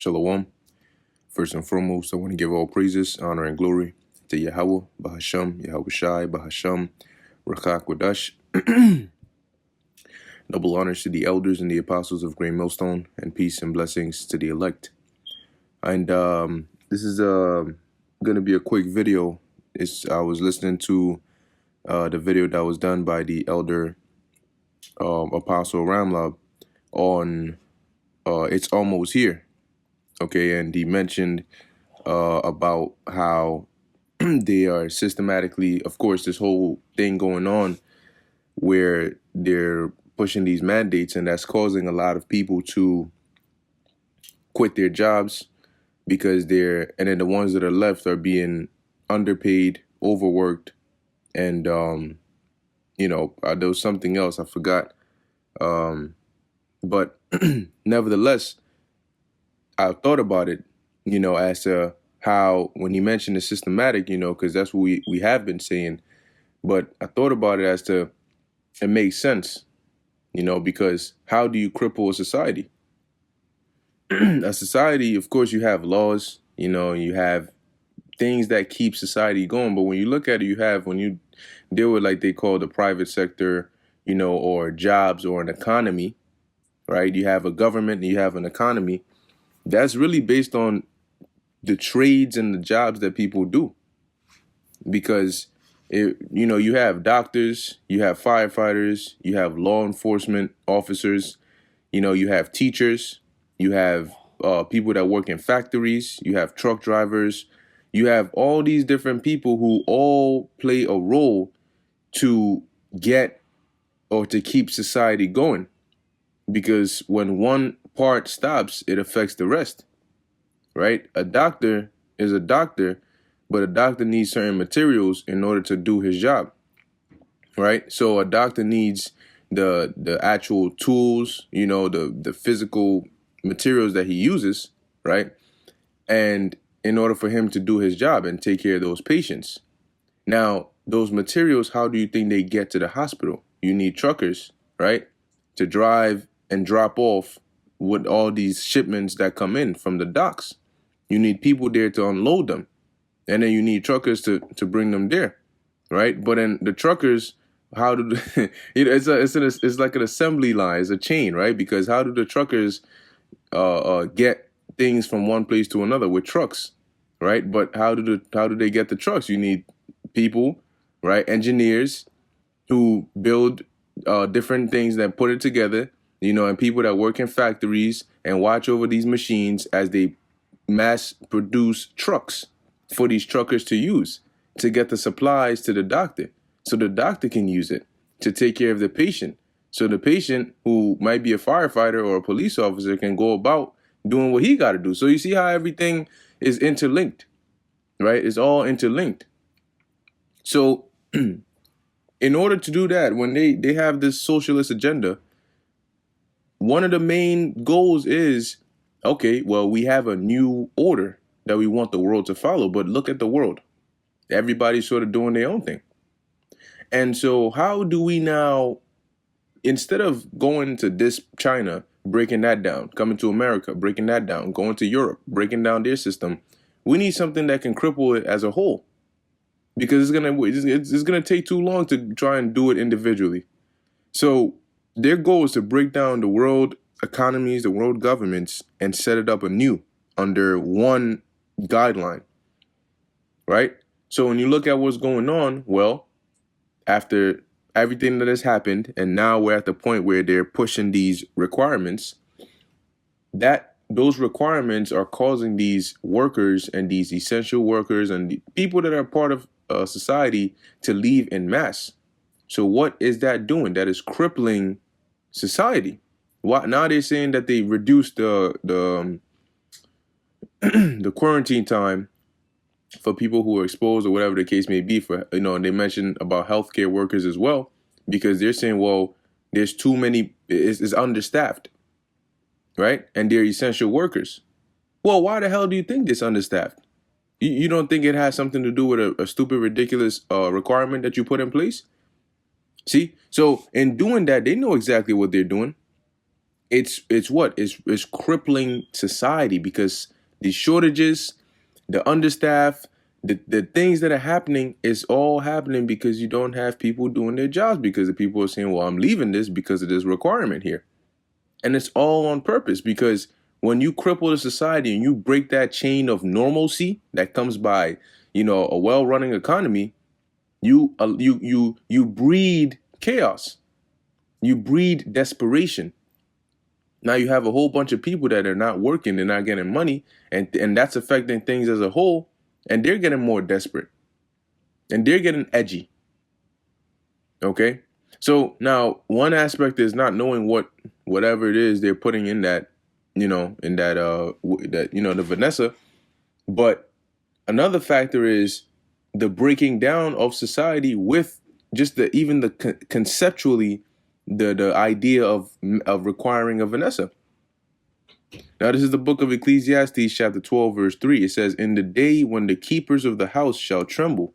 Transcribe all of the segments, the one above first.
Shalom. First and foremost, I want to give all praises, honor, and glory to Yahweh, Bahasham, Yahweh Shai, Bahasham, Rakak Wadash. Double honors to the elders and the apostles of Great Millstone, and peace and blessings to the elect. And this is going to be a quick video. I was listening to the video that was done by the elder Apostle Ramlab on It's Almost Here. Okay, and he mentioned about how they are systematically, of course, this whole thing going on where they're pushing these mandates, and that's causing a lot of people to quit their jobs because and then the ones that are left are being underpaid, overworked, and there was something else I forgot. But nevertheless, I thought about it, as to how when he mentioned the systematic, because that's what we have been saying. But I thought about it as to it makes sense, because how do you cripple a society? A society, of course, you have laws, you have things that keep society going. But when you look at it, when you deal with like they call the private sector, or jobs or an economy, right? You have a government and you have an economy. That's really based on the trades and the jobs that people do. Because, you have doctors, you have firefighters, you have law enforcement officers, you have teachers, you have people that work in factories, you have truck drivers, you have all these different people who all play a role to get or to keep society going. Because when one part stops, it affects the rest, right? A doctor is a doctor, but a doctor needs certain materials in order to do his job, right? So a doctor needs the actual tools, the physical materials that he uses, right? And in order for him to do his job and take care of those patients. Now, those materials, how do you think they get to the hospital? You need truckers, right? To drive and drop off with all these shipments that come in from the docks. You need people there to unload them. And then you need truckers to bring them there, right? But then the truckers, how do it's like an assembly line, it's a chain, right? Because how do the truckers get things from one place to another with trucks, right? But how do they get the trucks? You need people, right? Engineers who build different things that put it together, and people that work in factories and watch over these machines as they mass produce trucks for these truckers to use to get the supplies to the doctor so the doctor can use it to take care of the patient. So the patient, who might be a firefighter or a police officer, can go about doing what he got to do. So you see how everything is interlinked, right? It's all interlinked. So in order to do that, when they have this socialist agenda, one of the main goals is, okay, well, we have a new order that we want the world to follow, but look at the world. Everybody's sort of doing their own thing. And so how do we now, instead of going to this China, breaking that down, coming to America, breaking that down, going to Europe, breaking down their system, we need something that can cripple it as a whole. Because it's gonna take too long to try and do it individually. So their goal is to break down the world economies, the world governments, and set it up anew under one guideline, right? So when you look at what's going on, well, after everything that has happened, and now we're at the point where they're pushing these requirements, that those requirements are causing these workers and these essential workers and the people that are part of society to leave en masse. So what is that doing? That is crippling society. Now they're saying that they reduced the quarantine time for people who are exposed or whatever the case may be. And they mentioned about healthcare workers as well, because they're saying, well, there's too many, it's understaffed, right? And they're essential workers. Well, why the hell do you think it's understaffed? You don't think it has something to do with a stupid, ridiculous requirement that you put in place? See, so in doing that, they know exactly what they're doing. it's what? It's crippling society because the shortages, the understaff, the things that are happening is all happening because you don't have people doing their jobs because the people are saying, well, I'm leaving this because of this requirement here. And it's all on purpose because when you cripple the society and you break that chain of normalcy that comes by, a well-running economy, you breed chaos. You breed desperation. Now you have a whole bunch of people that are not working, they're not getting money, and that's affecting things as a whole, and they're getting more desperate. And they're getting edgy. Okay? So now one aspect is not knowing whatever it is they're putting in that, the Vanessa, but another factor is the breaking down of society with just conceptually the idea of requiring a Vanessa. Now this is the book of Ecclesiastes chapter 12 verse 3. It says, "In the day when the keepers of the house shall tremble,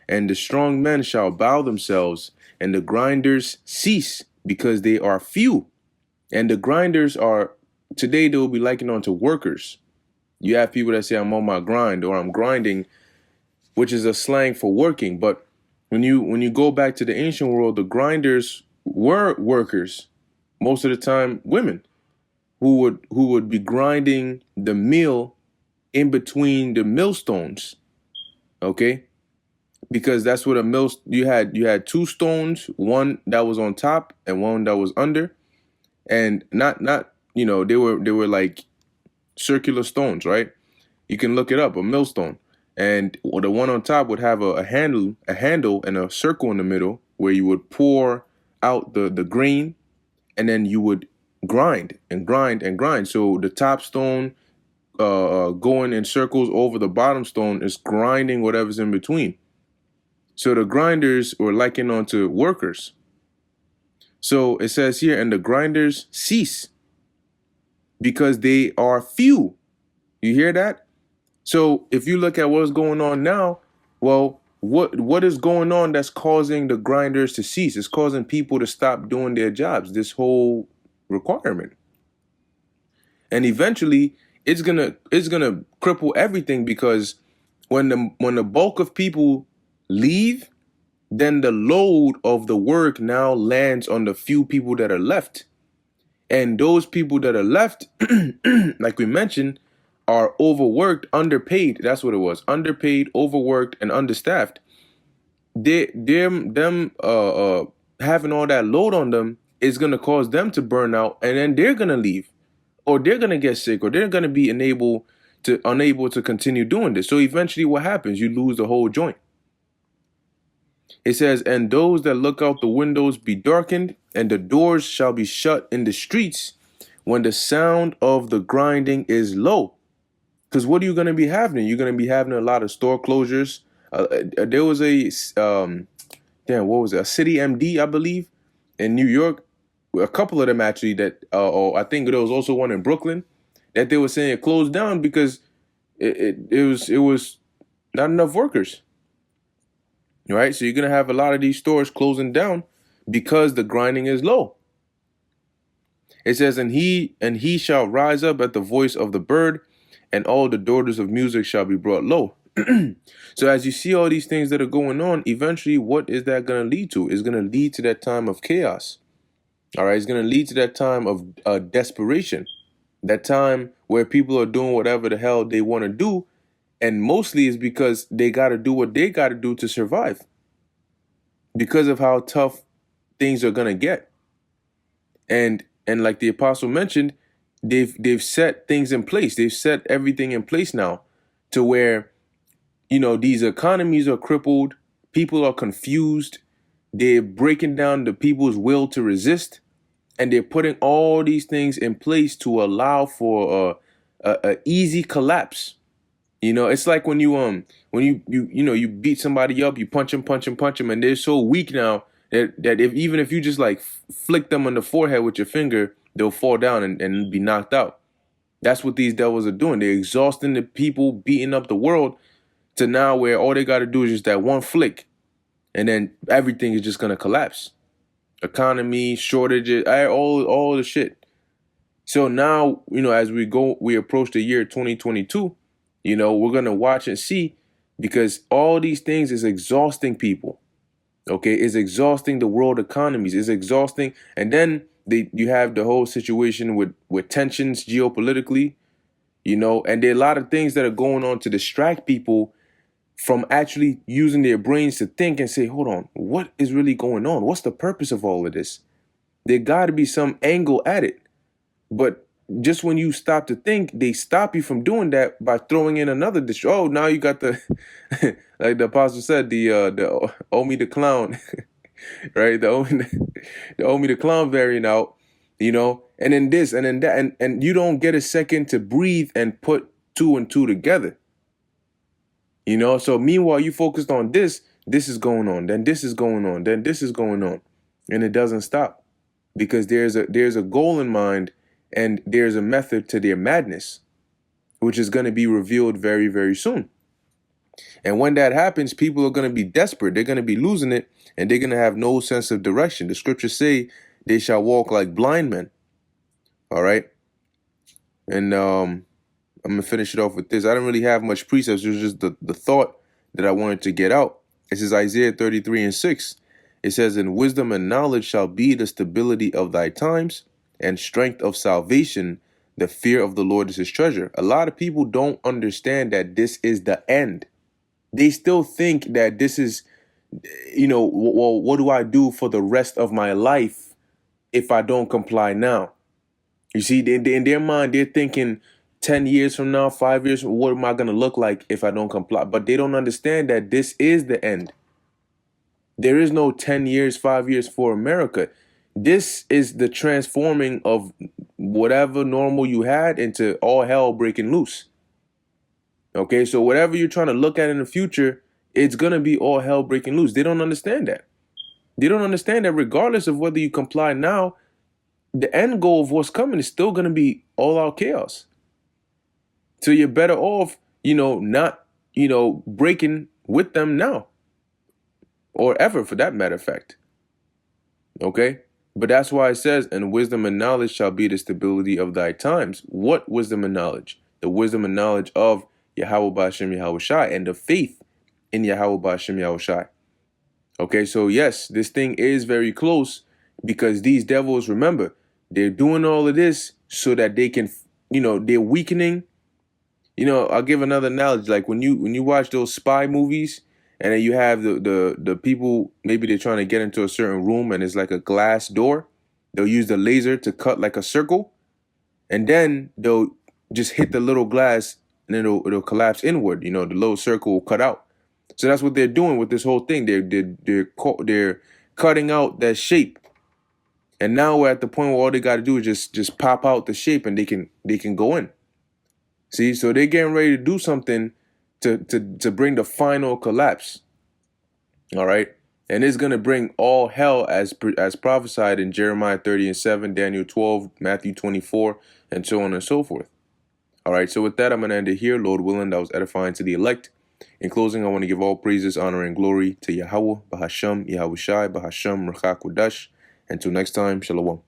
and the strong men shall bow themselves, and the grinders cease because they are few." And the grinders are, today they will be likened unto workers. You have people that say, I'm on my grind or I'm grinding, which is a slang for working. But when you go back to the ancient world, the grinders were workers, most of the time women, who would be grinding the mill in between the millstones. Okay? Because that's what a mill, you had two stones, one that was on top and one that was under, and not they were like circular stones, right? You can look it up, a millstone. And the one on top would have a handle and a circle in the middle where you would pour out the grain, and then you would grind and grind and grind. So the top stone going in circles over the bottom stone is grinding whatever's in between. So the grinders were likened onto workers. So it says here, and the grinders cease because they are few. You hear that? So if you look at what's going on now, well, what is going on that's causing the grinders to cease? It's causing people to stop doing their jobs, this whole requirement. And eventually it's gonna cripple everything because when the bulk of people leave, then the load of the work now lands on the few people that are left. And those people that are left, like we mentioned, are overworked, underpaid. That's what it was. Underpaid, overworked, and understaffed. Them having all that load on them is gonna cause them to burn out, and then they're gonna leave, or they're gonna get sick, or they're gonna be unable to continue doing this. So eventually, what happens? You lose the whole joint. It says, "And those that look out the windows be darkened, and the doors shall be shut in the streets when the sound of the grinding is low." Because what are you going to be having? You're going to be having a lot of store closures. There was what was it? A City MD, I believe, in New York. A couple of them actually or I think there was also one in Brooklyn that they were saying it closed down because it was not enough workers. Right? So you're going to have a lot of these stores closing down because the grinding is low. It says, and he shall rise up at the voice of the bird, and all the daughters of music shall be brought low. So as you see all these things that are going on, eventually what is that going to lead to? It's going to lead to that time of chaos. All right, it's going to lead to that time of desperation, that time where people are doing whatever the hell they want to do, and mostly is because they got to do what they got to do to survive because of how tough things are going to get. And like the apostle mentioned, they've set things in place. They've set everything in place now to where, these economies are crippled. People are confused. They're breaking down the people's will to resist. And they're putting all these things in place to allow for a easy collapse. It's like when you beat somebody up, you punch them, and they're so weak now that if you just like flick them on the forehead with your finger, they'll fall down and be knocked out. That's what these devils are doing. They're exhausting the people, beating up the world to now where all they got to do is just that one flick, and then everything is just gonna collapse. Economy, shortages, all the shit. So now, as we approach the year 2022, we're going to watch and see, because all these things is exhausting people. Okay, it's exhausting the world economies. It's exhausting, and then you have the whole situation with tensions geopolitically, and there are a lot of things that are going on to distract people from actually using their brains to think and say, hold on, what is really going on? What's the purpose of all of this? There got to be some angle at it. But just when you stop to think, they stop you from doing that by throwing in another dish. Oh, now you got the, like the apostle said, the Omi the clown, right? The Omi the clown variant out, and then this and then that, and you don't get a second to breathe and put two and two together. So meanwhile, you focused on this is going on, then this is going on, then this is going on, and it doesn't stop, because there's a goal in mind, and there's a method to their madness, which is going to be revealed very, very soon. And when that happens, people are going to be desperate. They're going to be losing it, and they're going to have no sense of direction. The scriptures say they shall walk like blind men. All right. And I'm going to finish it off with this. I don't really have much precepts. It was just the thought that I wanted to get out. It says Isaiah 33:6. It says, "And wisdom and knowledge shall be the stability of thy times, and strength of salvation. The fear of the Lord is his treasure." A lot of people don't understand that this is the end. They still think that this is, well, what do I do for the rest of my life if I don't comply now? You see, in their mind, they're thinking 10 years from now, 5 years, what am I going to look like if I don't comply? But they don't understand that this is the end. There is no 10 years, 5 years for America. This is the transforming of whatever normal you had into all hell breaking loose. Okay, so whatever you're trying to look at in the future, it's going to be all hell breaking loose. They don't understand that. They don't understand that regardless of whether you comply now, the end goal of what's coming is still going to be all out chaos. So you're better off, not, breaking with them now, or ever for that matter of fact. Okay? But that's why it says, "And wisdom and knowledge shall be the stability of thy times." What wisdom and knowledge? The wisdom and knowledge of Yahweh Ba'Shem Yahweh Shai, and the faith in Yahweh Ba'Shem Yahweh Shai. Okay, so yes, this thing is very close, because these devils, remember, they're doing all of this so that they can, they're weakening. I'll give another analogy. Like when you watch those spy movies, and then you have the people, maybe they're trying to get into a certain room, and it's like a glass door. They'll use the laser to cut like a circle, and then they'll just hit the little glass, and then it'll collapse inward. The little circle will cut out. So that's what they're doing with this whole thing. They're cutting out that shape, and now we're at the point where all they got to do is just pop out the shape, and they can go in. See, so they're getting ready to do something to bring the final collapse. All right, and it's gonna bring all hell as prophesied in Jeremiah 30:7, Daniel 12, Matthew 24, and so on and so forth. All right, so with that, I'm gonna end it here. Lord willing, that was edifying to the elect. In closing, I want to give all praises, honor, and glory to Yahweh, Bahasham, Yahweh Shai, Bahasham, Rachak Wadash. Until next time, Shalom.